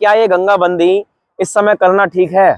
क्या ये गंगा बंदी इस समय करना ठीक है।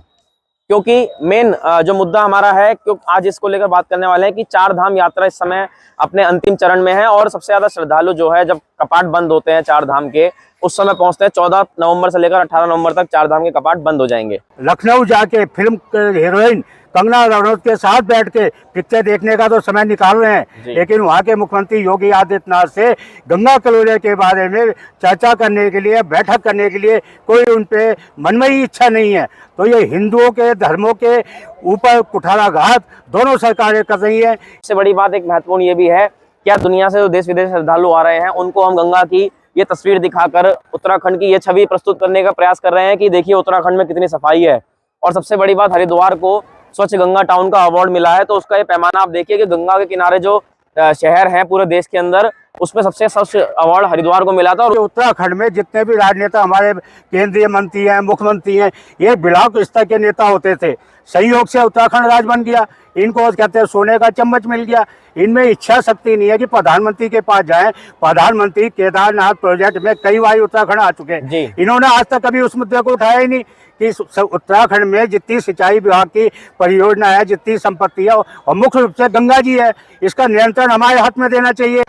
क्योंकि मेन जो मुद्दा हमारा है, क्योंकि आज इसको लेकर बात करने वाले हैं कि चार धाम यात्रा इस समय अपने अंतिम चरण में है और सबसे ज्यादा श्रद्धालु जो है, जब कपाट बंद होते हैं चार धाम के, उस समय पहुंचते हैं। 14 नवंबर से लेकर 18 नवंबर तक चार धाम के कपाट बंद हो जाएंगे। लखनऊ जाके फिल्म हीरोइन कंगना रनौत के साथ बैठ के पिक्चर देखने का तो समय निकाल रहे हैं, लेकिन वहाँ के मुख्यमंत्री योगी आदित्यनाथ से गंगा कलोरे के बारे में चर्चा करने के लिए, बैठक करने के लिए कोई उन पे मन में ही इच्छा नहीं है। तो ये हिंदुओं के धर्मों के ऊपर कुठाराघात दोनों सरकारें कर रही है। सबसे बड़ी बात एक महत्वपूर्ण ये भी है, क्या दुनिया से जो देश विदेश श्रद्धालु आ रहे हैं उनको हम गंगा की ये तस्वीर दिखाकर उत्तराखंड की ये छवि प्रस्तुत करने का प्रयास कर रहे हैं कि देखिए उत्तराखंड में कितनी सफाई है। और सबसे बड़ी बात, हरिद्वार को स्वच्छ गंगा टाउन का अवार्ड मिला है, तो उसका ये पैमाना आप देखिए कि गंगा के किनारे जो शहर हैं पूरे देश के अंदर, उसमें सबसे स्वच्छ अवार्ड हरिद्वार को मिला था। और उत्तराखंड में जितने भी राजनेता हमारे केंद्रीय मंत्री हैं, मुख्यमंत्री हैं, ये ब्लॉक स्तर के नेता होते थे। संयोग से उत्तराखंड राज्य बन गया, इनको कहते हैं सोने का चम्मच मिल गया। इनमें इच्छा शक्ति नहीं है कि प्रधानमंत्री के पास जाएं। प्रधानमंत्री केदारनाथ प्रोजेक्ट में कई बार उत्तराखंड आ चुके हैं, इन्होंने आज तक कभी उस मुद्दे को उठाया ही नहीं कि उत्तराखंड में जितनी सिंचाई विभाग की परियोजना है, जितनी संपत्ति है, और मुख्य रूप से गंगा जी है, इसका नियंत्रण हमारे हाथ में देना चाहिए।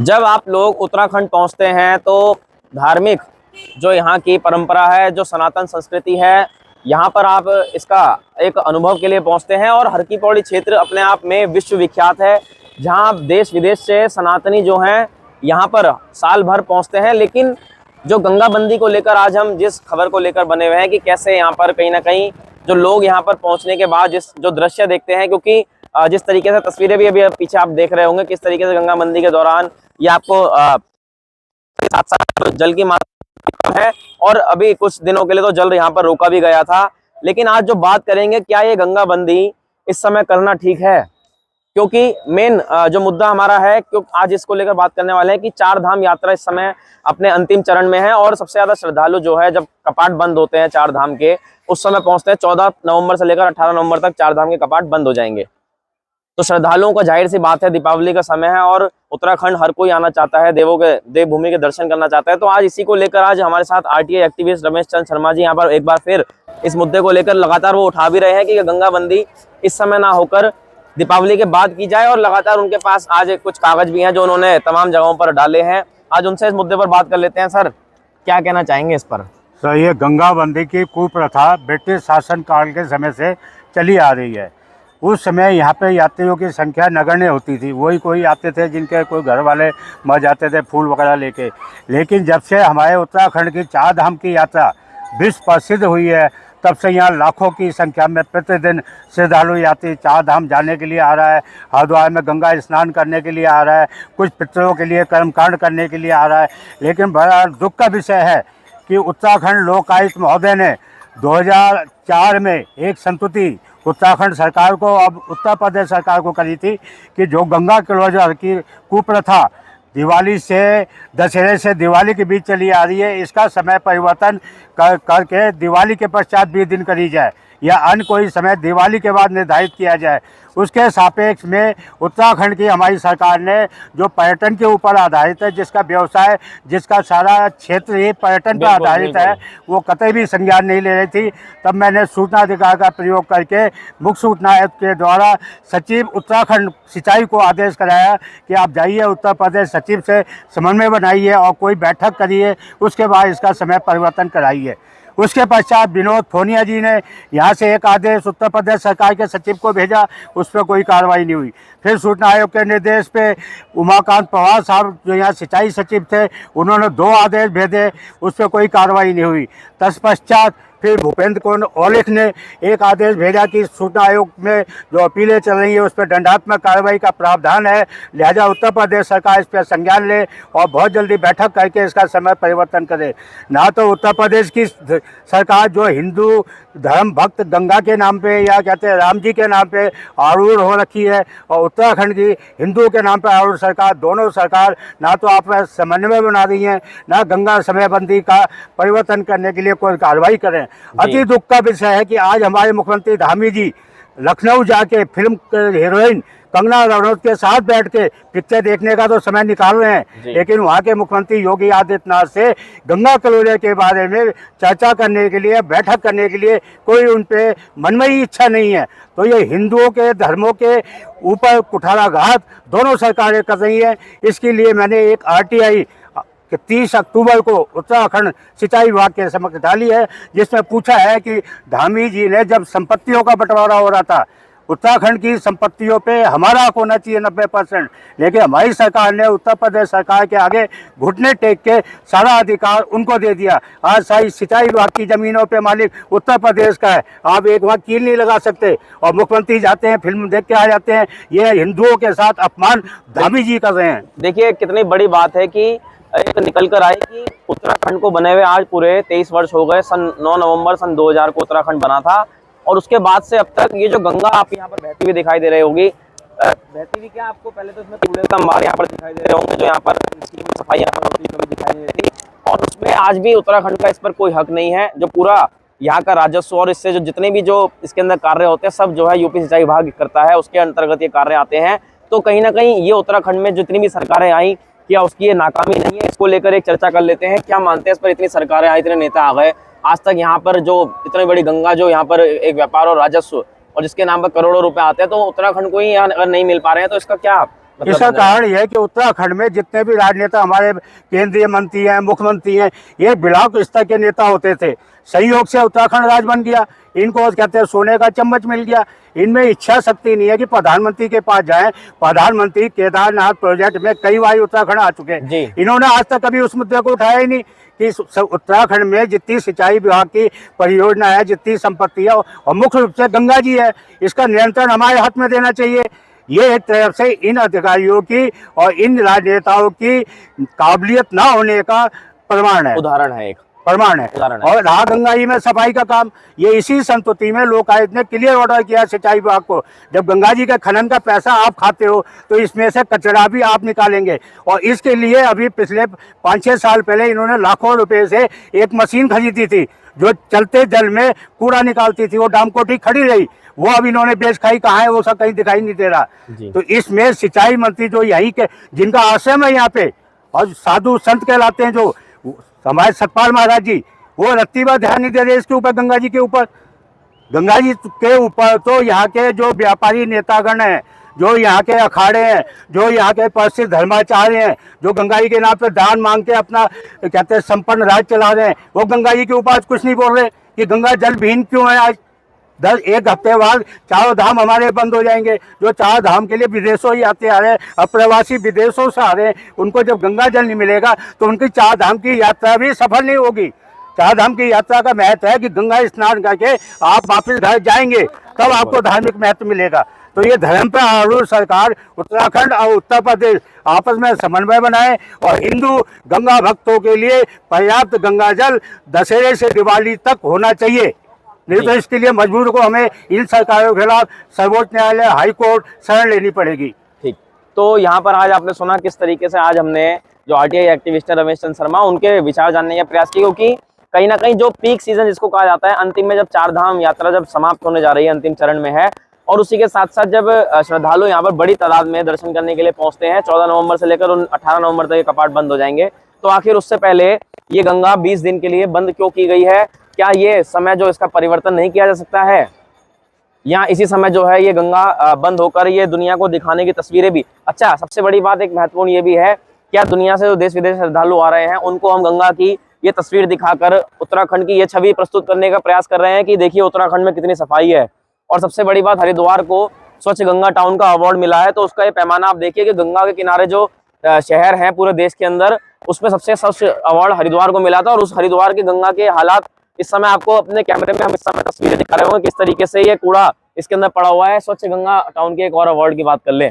जब आप लोग उत्तराखंड पहुंचते हैं तो धार्मिक जो यहाँ की परंपरा है, जो सनातन संस्कृति है, यहाँ पर आप इसका एक अनुभव के लिए पहुंचते हैं। और हर की पौड़ी क्षेत्र अपने आप में विश्व विख्यात है, जहाँ देश विदेश से सनातनी जो हैं यहाँ पर साल भर पहुंचते हैं। लेकिन जो गंगा बंदी को लेकर आज हम जिस खबर को लेकर बने हुए हैं कि कैसे यहाँ पर कहीं ना कहीं जो लोग यहाँ पर पहुंचने के बाद जो दृश्य देखते हैं, क्योंकि जिस तरीके से तस्वीरें भी अभी पीछे आप देख रहे होंगे किस तरीके से गंगा बंदी के दौरान ये आपको साथ साथ जल की मात्रा है, और अभी कुछ दिनों के लिए तो जल यहाँ पर रोका भी गया था। लेकिन आज जो बात करेंगे, क्या ये गंगा बंदी इस समय करना ठीक है। क्योंकि मेन जो मुद्दा हमारा है, क्योंकि आज इसको लेकर बात करने वाले हैं कि चार धाम यात्रा इस समय अपने अंतिम चरण में है और सबसे ज्यादा श्रद्धालु जो है, जब कपाट बंद होते हैं चार धाम के, उस समय पहुंचते हैं। 14 नवंबर से लेकर 18 नवंबर तक चार धाम के कपाट बंद हो जाएंगे। तो श्रद्धालुओं का जाहिर सी बात है, दीपावली का समय है और उत्तराखंड हर कोई आना चाहता है, देवभूमि के दर्शन करना चाहता है। तो आज इसी को लेकर आज हमारे साथ आरटीआई एक्टिविस्ट रमेश चंद शर्मा जी यहाँ पर एक बार फिर इस मुद्दे को लेकर लगातार वो उठा भी रहे हैं कि गंगा बंदी इस समय ना होकर दीपावली के बाद की जाए। और लगातार उनके पास आज कुछ कागज भी हैं जो उन्होंने तमाम जगहों पर डाले हैं। आज उनसे इस मुद्दे पर बात कर लेते हैं। सर, क्या कहना चाहेंगे इस पर? सर, ये गंगा बंदी की कुप्रथा ब्रिटिश शासन काल के समय से चली आ रही है। उस समय यहाँ पे यात्रियों की संख्या नगण्य होती थी, वही कोई आते थे जिनके कोई घर वाले मर जाते थे फूल वगैरह लेके। लेकिन जब से हमारे उत्तराखंड की चार धाम की यात्रा विश्व प्रसिद्ध हुई है, तब से यहाँ लाखों की संख्या में प्रतिदिन श्रद्धालु यात्री चार धाम जाने के लिए आ रहा है। हरिद्वार में गंगा स्नान करने के लिए आ रहा है, कुछ पितरों के लिए कर्मकांड करने के लिए आ रहा है। लेकिन बड़ा दुख का विषय है कि उत्तराखंड लोकायुक्त महोदय ने 2004 में एक संस्तुति उत्तराखंड सरकार को, अब उत्तर प्रदेश सरकार को करी थी कि जो गंगा कलोरे की कुप्रथा दिवाली से, दशहरे से दिवाली के बीच चली आ रही है, इसका समय परिवर्तन करके दिवाली के पश्चात 20 दिन करी जाए या अन्य कोई समय दिवाली के बाद निर्धारित किया जाए। उसके सापेक्ष में उत्तराखंड की हमारी सरकार ने जो पर्यटन के ऊपर आधारित है, जिसका व्यवसाय, जिसका सारा क्षेत्र ही पर्यटन पर आधारित है, वो कतई भी संज्ञान नहीं ले रही थी। तब मैंने सूचना अधिकार का प्रयोग करके मुख्य सूचना आयुक्त के द्वारा सचिव उत्तराखंड सिंचाई को आदेश कराया कि आप जाइए उत्तर प्रदेश सचिव से समन्वय बनाइए और कोई बैठक करिए, उसके बाद इसका समय परिवर्तन कराइए। उसके पश्चात विनोद फोनिया जी ने यहाँ से एक आदेश उत्तर प्रदेश सरकार के सचिव को भेजा, उस पर कोई कार्रवाई नहीं हुई। फिर सूचना आयोग के निर्देश पे उमाकांत पवार साहब जो यहाँ सिंचाई सचिव थे, उन्होंने 2 आदेश भेजे, उस पर कोई कार्रवाई नहीं हुई। तत्पश्चात फिर भूपेंद्र कौर औलिख ने एक आदेश भेजा कि सूचना आयोग में जो अपीलें चल रही है उस पर दंडात्मक कार्रवाई का प्रावधान है, लिहाजा उत्तर प्रदेश सरकार इस पर संज्ञान ले और बहुत जल्दी बैठक करके इसका समय परिवर्तन करे। ना तो उत्तर प्रदेश की सरकार जो हिंदू धर्म भक्त गंगा के नाम पे या कहते हैं राम जी के नाम पे आरूढ़ हो रखी है, और उत्तराखंड की हिंदू के नाम पे आरूढ़ सरकार, दोनों सरकार ना तो आप समन्वय बना रही हैं, ना गंगा समयबंदी का परिवर्तन करने के लिए कोई कार्रवाई करें। अति दुख का विषय है कि आज हमारे मुख्यमंत्री धामी जी लखनऊ जाके फिल्म हीरोइन कंगना रनौत के साथ बैठ के पिक्चर देखने का तो समय निकाल रहे हैं, लेकिन वहाँ के मुख्यमंत्री योगी आदित्यनाथ से गंगा कलोरे के बारे में चर्चा करने के लिए, बैठक करने के लिए कोई उन पे मन में ही इच्छा नहीं है। तो ये हिंदुओं के धर्मों के ऊपर कुठाराघात दोनों सरकारें कर रही हैं। इसके लिए मैंने एक RTI 30 अक्टूबर को उत्तराखंड सिंचाई विभाग के समक्ष डाली है, जिसमें पूछा है कि धामी जी ने जब संपत्तियों का बंटवारा हो रहा था, उत्तराखंड की संपत्तियों पे हमारा हक होना चाहिए 90%, लेकिन हमारी सरकार ने उत्तर प्रदेश सरकार के आगे घुटने टेक के सारा अधिकार उनको दे दिया। आज सारी सिंचाई विभाग की जमीनों पे मालिक उत्तर प्रदेश का है। आप एक वहाँ कील नहीं लगा सकते, और मुख्यमंत्री जाते हैं, फिल्म देख के आ जाते हैं। ये हिंदुओं के साथ अपमान धामी जी कर रहे हैं। देखिए कितनी बड़ी बात है कि एक निकल कर आई कि उत्तराखंड को बने हुए आज पूरे 23 वर्ष हो गए। 9 नवंबर सन 2000 को उत्तराखंड बना था, और उसके बाद से अब तक ये जो गंगा आप यहाँ पर बहती हुई दिखाई दे रही होगी, बहती हुई क्या आपको पहले तो इसमें कूड़े का अंबार यहाँ पर दिखाई दे रहे होंगे, जो यहाँ पर सफाई यहाँ पर होती कभी दिखाई नहीं देती, और उसमें आज भी उत्तराखंड का इस पर कोई हक नहीं है। जो पूरा यहाँ का राजस्व और इससे जो जितने भी जो इसके अंदर कार्य होते हैं सब जो है यूपी सिंचाई विभाग करता है, उसके अंतर्गत ये कार्य आते हैं। तो कहीं ना कहीं ये उत्तराखंड में जितनी भी सरकारें आई, क्या उसकी ये नाकामी नहीं है? इसको लेकर एक चर्चा कर लेते हैं। क्या मानते हैं इस पर? इतनी सरकारें आई, इतने नेता आ गए, आज तक यहाँ पर जो इतनी बड़ी गंगा जो यहाँ पर एक व्यापार और राजस्व और जिसके नाम पर करोड़ों रुपए आते हैं, तो उत्तराखंड को ही यहाँ अगर नहीं मिल पा रहे हैं तो इसका क्या मतलब? इसका कारण यह है कि उत्तराखंड में जितने भी राजनेता हमारे केंद्रीय मंत्री हैं, मुख्यमंत्री हैं, ये ब्लॉक स्तर के नेता होते थे। संयोग से उत्तराखंड राज्य बन गया, इनको कहते हैं सोने का चम्मच मिल गया। इनमें इच्छा शक्ति नहीं है कि प्रधानमंत्री के पास जाएं। प्रधानमंत्री केदारनाथ प्रोजेक्ट में कई बार उत्तराखंड आ चुके हैं, इन्होंने आज तक कभी उस मुद्दे को उठाया ही नहीं कि उत्तराखंड में जितनी सिंचाई विभाग की परियोजना है, जितनी संपत्ति है, और मुख्य रूप से गंगा जी है, इसका नियंत्रण हमारे हाथ में देना चाहिए। ये एक तरफ से इन अधिकारियों की और इन राजनेताओं की काबिलियत ना होने का प्रमाण है, उदाहरण है, एक प्रमाण है। और रहा गंगा जी में सफाई का काम, ये इसी संतुति में लोकायुक्त ने क्लियर ऑर्डर किया सिंचाई विभाग को, जब गंगा जी के खनन का पैसा आप खाते हो तो इसमें से कचरा भी आप निकालेंगे। और इसके लिए अभी पिछले 5-6 साल पहले इन्होंने लाखों रुपए से एक मशीन खरीदी थी जो चलते जल में कूड़ा निकालती थी, वो डामकोटी खड़ी रही, वो अब इन्होंने बेच खाई, कहाँ है वो सब कहीं दिखाई नहीं दे रहा। तो इसमें सिंचाई मंत्री जो यहीं के जिनका आश्रम है यहाँ पे और साधु संत कहलाते हैं, जो हमारे सतपाल महाराज जी, वो रत्ती भर ध्यान नहीं दे रहे इसके ऊपर, गंगा जी के ऊपर। गंगा जी के ऊपर तो यहाँ के जो व्यापारी नेतागण हैं, जो यहाँ के अखाड़े हैं, जो यहाँ के प्रसिद्ध धर्माचार्य हैं, जो गंगा जी के नाम पे दान मांग के अपना कहते हैं संपन्न राज चला रहे हैं, वो गंगा जी के ऊपर आज कुछ नहीं बोल रहे कि गंगा जल विहीन क्यों है। आज 1 हफ्ते बाद चारों धाम हमारे बंद हो जाएंगे। जो 4 धाम के लिए विदेशों ही आते आ रहे हैं, अप्रवासी विदेशों से आ रहे हैं, उनको जब गंगा जल नहीं मिलेगा तो उनकी 4 धाम की यात्रा भी सफल नहीं होगी। 4 धाम की यात्रा का महत्व है कि गंगा स्नान करके आप वापस घर जाएंगे, तब आपको धार्मिक महत्व मिलेगा। तो ये धर्म पर आरूढ़ सरकार उत्तराखंड और उत्तर प्रदेश आपस में समन्वय बनाए और हिंदू गंगा भक्तों के लिए पर्याप्त गंगा जल दशहरे से दिवाली तक होना चाहिए। नहीं तो इसके लिए मजबूर को हमें इन सरकारों के खिलाफ सर्वोच्च न्यायालय, हाई कोर्ट शरण लेनी पड़ेगी। ठीक, तो यहाँ पर आज आपने सुना किस तरीके से आज हमने जो RTI एक्टिविस्ट रमेश चंद्र शर्मा, उनके विचार जानने का प्रयास किया, क्योंकि कहीं ना कहीं जो पीक सीजन जिसको कहा जाता है, अंतिम में जब 4 धाम यात्रा जब समाप्त होने जा रही है, अंतिम चरण में है, और उसी के साथ साथ जब श्रद्धालु यहाँ पर बड़ी तादाद में दर्शन करने के लिए पहुंचते हैं, 14 नवंबर से लेकर 18 नवंबर तक ये कपाट बंद हो जाएंगे। तो आखिर उससे पहले ये गंगा 20 दिन के लिए बंद क्यों की गई है? क्या ये समय जो इसका परिवर्तन नहीं किया जा सकता है, या इसी समय जो है ये गंगा बंद होकर ये दुनिया को दिखाने की तस्वीरें भी? अच्छा, सबसे बड़ी बात एक महत्वपूर्ण ये भी है, क्या दुनिया से जो देश विदेश श्रद्धालु आ रहे हैं उनको हम गंगा की ये तस्वीर दिखाकर उत्तराखंड की ये छवि प्रस्तुत करने का प्रयास कर रहे हैं कि देखिए उत्तराखंड में कितनी सफाई है। और सबसे बड़ी बात, हरिद्वार को स्वच्छ गंगा टाउन का अवार्ड मिला है, तो उसका ये पैमाना आप देखिए कि गंगा के किनारे जो शहर हैं पूरे देश के अंदर, उसमें सबसे स्वच्छ अवार्ड हरिद्वार को मिला था। और उस हरिद्वार की गंगा के हालात इस समय आपको अपने कैमरे में हम इस समय तस्वीरें दिखा रहे होंगे, किस तरीके से ये कूड़ा इसके अंदर पड़ा हुआ है। स्वच्छ गंगा टाउन के एक और अवार्ड की बात कर ले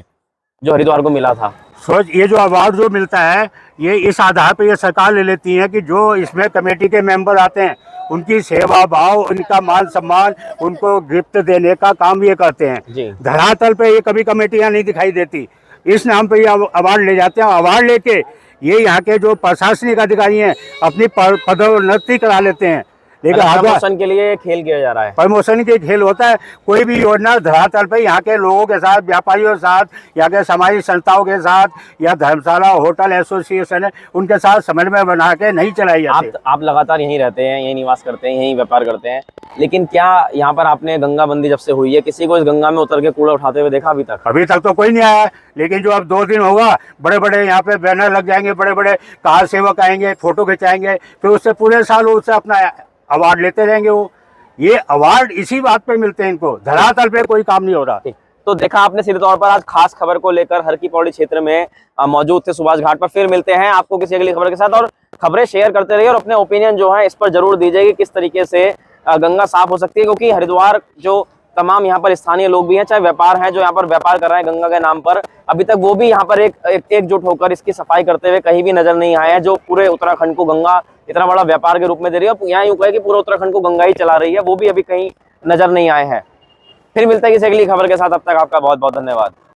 जो हरिद्वार को मिला था। स्वच्छ ये जो अवार्ड जो मिलता है, ये इस आधार पर ये सरकार ले लेती है कि जो इसमें कमेटी के मेंबर आते हैं उनकी सेवा भाव, उनका मान सम्मान, उनको गिफ्ट देने का काम ये करते हैं। धरातल पे ये कभी कमेटियां नहीं दिखाई देती, इस नाम पे ये अवार्ड ले जाते हैं। अवार्ड लेके ये यहाँ के जो प्रशासनिक अधिकारी हैं अपनी पदोन्नति करा लेते हैं, लेकिन प्रमोशन के लिए खेल किया जा रहा है। प्रमोशन के खेल होता है। कोई भी योजना धरातल पे यहाँ के लोगों के साथ, व्यापारियों के साथ, यहाँ के सामाजिक संस्थाओं के साथ, या धर्मशाला होटल एसोसिएशन है, उनके साथ समन्वय बना के नहीं चलाई जाती। आप लगातार यहीं रहते हैं, यहीं निवास करते हैं, यहीं व्यापार करते हैं, लेकिन क्या यहाँ पर आपने गंगा बंदी जब से हुई है किसी को इस गंगा में उतर के कूड़ा उठाते हुए देखा अभी तक? अभी तक तो कोई नहीं आया है, लेकिन जो अब 2 दिन होगा, बड़े बड़े यहाँ पे बैनर लग जाएंगे, बड़े बड़े कार सेवक आएंगे, फोटो खिंचाएंगे, फिर उससे पूरे साल उससे अपना अवार्ड लेते रहेंगे। वो ये अवार्ड इसी बात पे मिलते हैं इनको, धरातल पे कोई काम नहीं हो रहा। तो देखा आपने सीधे तौर पर आज खास खबर को लेकर हर की पौड़ी क्षेत्र में मौजूद थे सुभाष घाट पर। फिर मिलते हैं आपको किसी अगली खबर के साथ, और खबरें शेयर करते रहिए और अपने ओपिनियन जो है इस पर जरूर दीजिए कि किस तरीके से गंगा साफ हो सकती है, क्योंकि हरिद्वार जो तमाम यहाँ पर स्थानीय लोग भी हैं, चाहे व्यापार हैं जो यहाँ पर व्यापार कर रहे हैं गंगा के नाम पर, अभी तक वो भी यहाँ पर एकजुट होकर इसकी सफाई करते हुए कहीं भी नजर नहीं आए हैं, जो पूरे उत्तराखंड को गंगा इतना बड़ा व्यापार के रूप में दे रही है। यहाँ यूं कहे कि पूरे उत्तराखंड को गंगा ही चला रही है, वो भी अभी कहीं नजर नहीं आए हैं। फिर मिलते हैं किसी अगली खबर के साथ, अब तक आपका बहुत बहुत धन्यवाद।